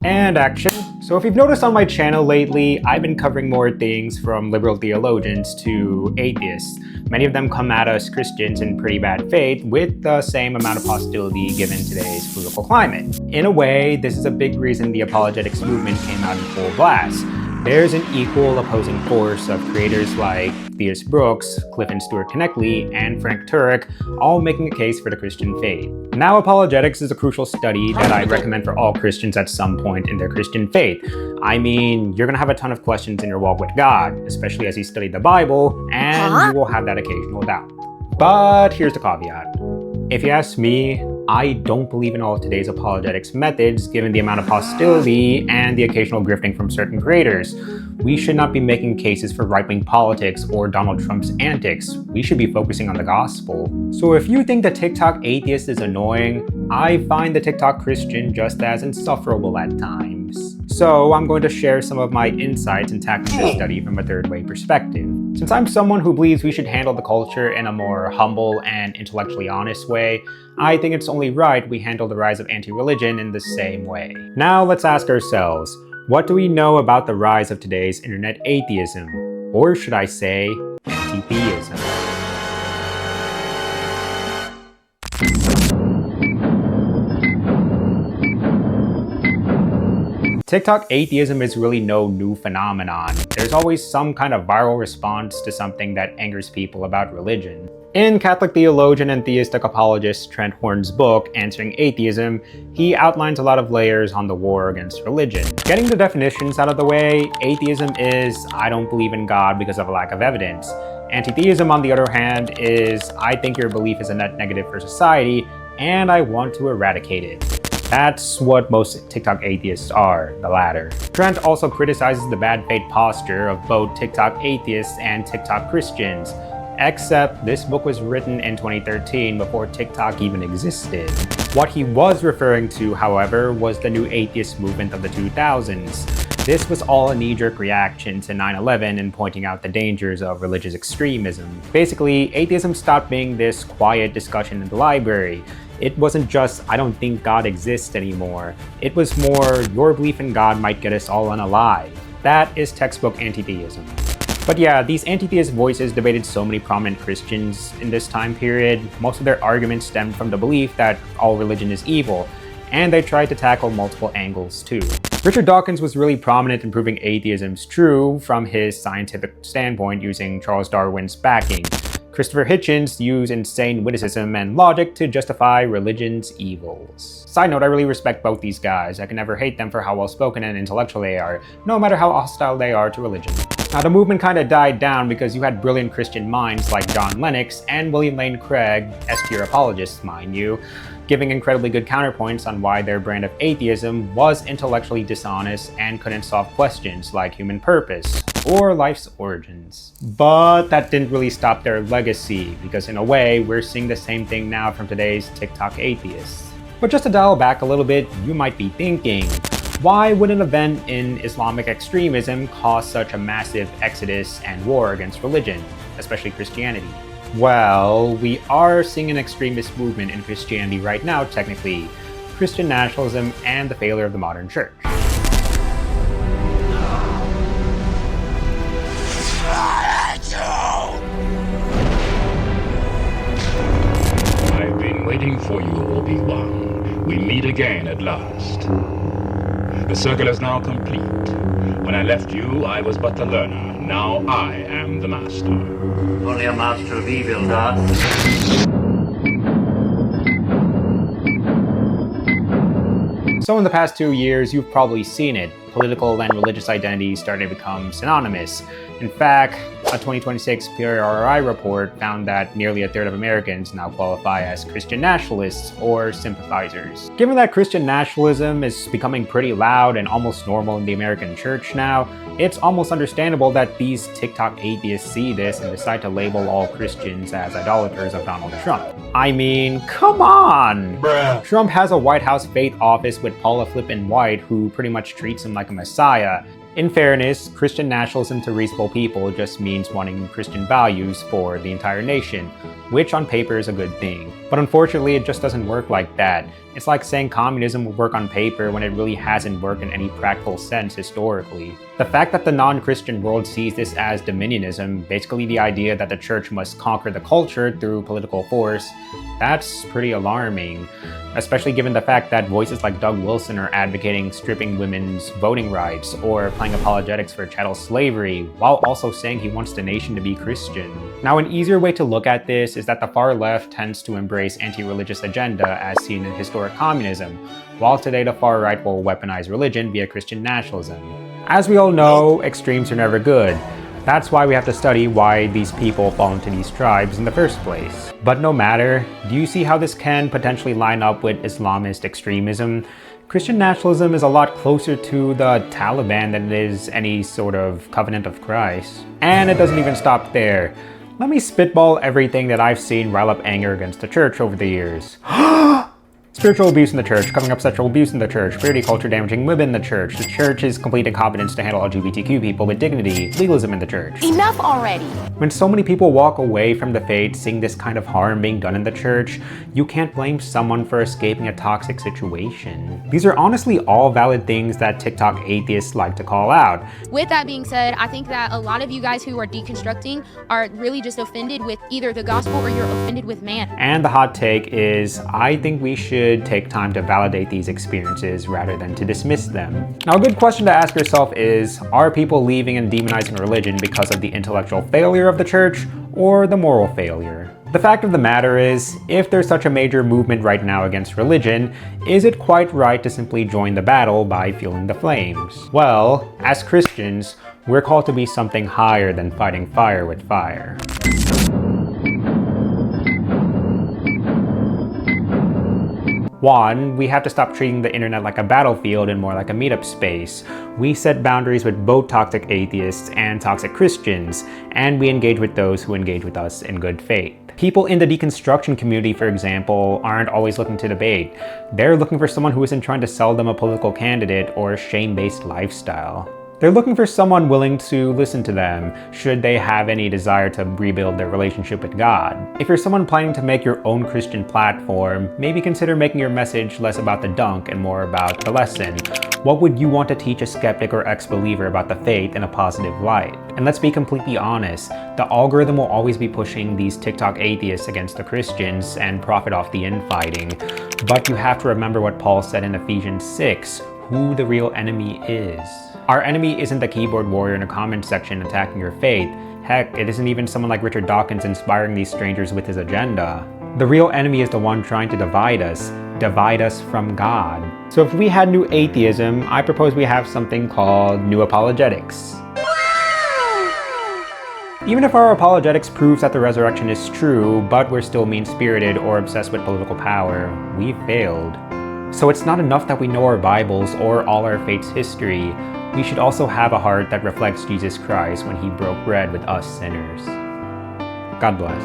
And action. So if you've noticed on my channel lately, I've been covering more things from liberal theologians to atheists. Many of them come at us Christians in pretty bad faith with the same amount of hostility given today's political climate. In a way, this is a big reason the apologetics movement came out in full blast. There's an equal opposing force of creators like Theus Brooks, Clifton Stewart Knechtle, and Frank Turek, all making a case for the Christian faith. Now, apologetics is a crucial study that I recommend for all Christians at some point in their Christian faith. I mean, you're gonna have a ton of questions in your walk with God, especially as you study the Bible, and you will have that occasional doubt. But here's the caveat. If you ask me, I don't believe in all of today's apologetics methods given the amount of hostility and the occasional grifting from certain creators. We should not be making cases for right-wing politics or Donald Trump's antics. We should be focusing on the gospel. So if you think the TikTok atheist is annoying, I find the TikTok Christian just as insufferable at times. So I'm going to share some of my insights in tackling this study from a third-way perspective. Since I'm someone who believes we should handle the culture in a more humble and intellectually honest way, I think it's only right we handle the rise of anti-religion in the same way. Now let's ask ourselves, what do we know about the rise of today's internet atheism? Or should I say, anti-theism? TikTok atheism is really no new phenomenon. There's always some kind of viral response to something that angers people about religion. In Catholic theologian and theistic apologist Trent Horn's book, Answering Atheism, he outlines a lot of layers on the war against religion. Getting the definitions out of the way, atheism is, I don't believe in God because of a lack of evidence. Anti-theism, on the other hand, is, I think your belief is a net negative for society, and I want to eradicate it. That's what most TikTok atheists are, the latter. Trent also criticizes the bad faith posture of both TikTok atheists and TikTok Christians, except this book was written in 2013 before TikTok even existed. What he was referring to, however, was the new atheist movement of the 2000s. This was all a knee-jerk reaction to 9/11 and pointing out the dangers of religious extremism. Basically, atheism stopped being this quiet discussion in the library. It wasn't just, I don't think God exists anymore. It was more, your belief in God might get us all unalive. That is textbook anti-theism. But yeah, these anti-theist voices debated so many prominent Christians in this time period. Most of their arguments stemmed from the belief that all religion is evil, and they tried to tackle multiple angles too. Richard Dawkins was really prominent in proving atheism's true from his scientific standpoint using Charles Darwin's backing. Christopher Hitchens used insane witticism and logic to justify religion's evils. Side note, I really respect both these guys. I can never hate them for how well-spoken and intellectual they are, no matter how hostile they are to religion. Now, the movement kind of died down because you had brilliant Christian minds like John Lennox and William Lane Craig, S-tier apologists, mind you, giving incredibly good counterpoints on why their brand of atheism was intellectually dishonest and couldn't solve questions like human purpose or life's origins. But that didn't really stop their legacy, because in a way, we're seeing the same thing now from today's TikTok atheists. But just to dial back a little bit, you might be thinking, why would an event in Islamic extremism cause such a massive exodus and war against religion, especially Christianity? Well, we are seeing an extremist movement in Christianity right now, technically, Christian nationalism and the failure of the modern church. I've been waiting for you, Obi-Wan. We meet again at last. The circle is now complete. When I left you, I was but the learner. Now I am the master. Only a master of evil, Darth. So in the past 2 years, you've probably seen it. Political and religious identities started to become synonymous. In fact, a 2026 PRI report found that nearly a third of Americans now qualify as Christian nationalists or sympathizers. Given that Christian nationalism is becoming pretty loud and almost normal in the American church now, it's almost understandable that these TikTok atheists see this and decide to label all Christians as idolaters of Donald Trump. I mean, come on! Bruh. Trump has a White House faith office with Paula Flippin White, who pretty much treats him like a messiah. In fairness, Christian nationalism to reasonable people just means wanting Christian values for the entire nation, which on paper is a good thing. But unfortunately, it just doesn't work like that. It's like saying communism will work on paper when it really hasn't worked in any practical sense historically. The fact that the non-Christian world sees this as dominionism, basically the idea that the church must conquer the culture through political force, that's pretty alarming. Especially given the fact that voices like Doug Wilson are advocating stripping women's voting rights or playing apologetics for chattel slavery, while also saying he wants the nation to be Christian. Now, an easier way to look at this is that the far left tends to embrace anti-religious agenda as seen in historic communism, while today the far right will weaponize religion via Christian nationalism. As we all know, extremes are never good. That's why we have to study why these people fall into these tribes in the first place. But no matter, do you see how this can potentially line up with Islamist extremism? Christian nationalism is a lot closer to the Taliban than it is any sort of covenant of Christ. And it doesn't even stop there. Let me spitball everything that I've seen rile up anger against the church over the years. Spiritual abuse in the church, covering up sexual abuse in the church, purity culture damaging women in the church's complete incompetence to handle LGBTQ people with dignity, legalism in the church. Enough already! When so many people walk away from the faith seeing this kind of harm being done in the church, you can't blame someone for escaping a toxic situation. These are honestly all valid things that TikTok atheists like to call out. With that being said, I think that a lot of you guys who are deconstructing are really just offended with either the gospel or you're offended with man. And the hot take is, I think we should take time to validate these experiences rather than to dismiss them. Now, a good question to ask yourself is, are people leaving and demonizing religion because of the intellectual failure of the church or the moral failure? The fact of the matter is, if there's such a major movement right now against religion, is it quite right to simply join the battle by fueling the flames? Well, as Christians, we're called to be something higher than fighting fire with fire. One, we have to stop treating the internet like a battlefield and more like a meetup space. We set boundaries with both toxic atheists and toxic Christians, and we engage with those who engage with us in good faith. People in the deconstruction community, for example, aren't always looking to debate. They're looking for someone who isn't trying to sell them a political candidate or a shame-based lifestyle. They're looking for someone willing to listen to them, should they have any desire to rebuild their relationship with God. If you're someone planning to make your own Christian platform, maybe consider making your message less about the dunk and more about the lesson. What would you want to teach a skeptic or ex-believer about the faith in a positive light? And let's be completely honest, the algorithm will always be pushing these TikTok atheists against the Christians and profit off the infighting. But you have to remember what Paul said in Ephesians 6, who the real enemy is. Our enemy isn't the keyboard warrior in a comment section attacking your faith. Heck, it isn't even someone like Richard Dawkins inspiring these strangers with his agenda. The real enemy is the one trying to divide us from God. So if we had New Atheism, I propose we have something called New Apologetics. Even if our apologetics proves that the resurrection is true, but we're still mean-spirited or obsessed with political power, we failed. So it's not enough that we know our Bibles or all our faith's history. We should also have a heart that reflects Jesus Christ when he broke bread with us sinners. God bless.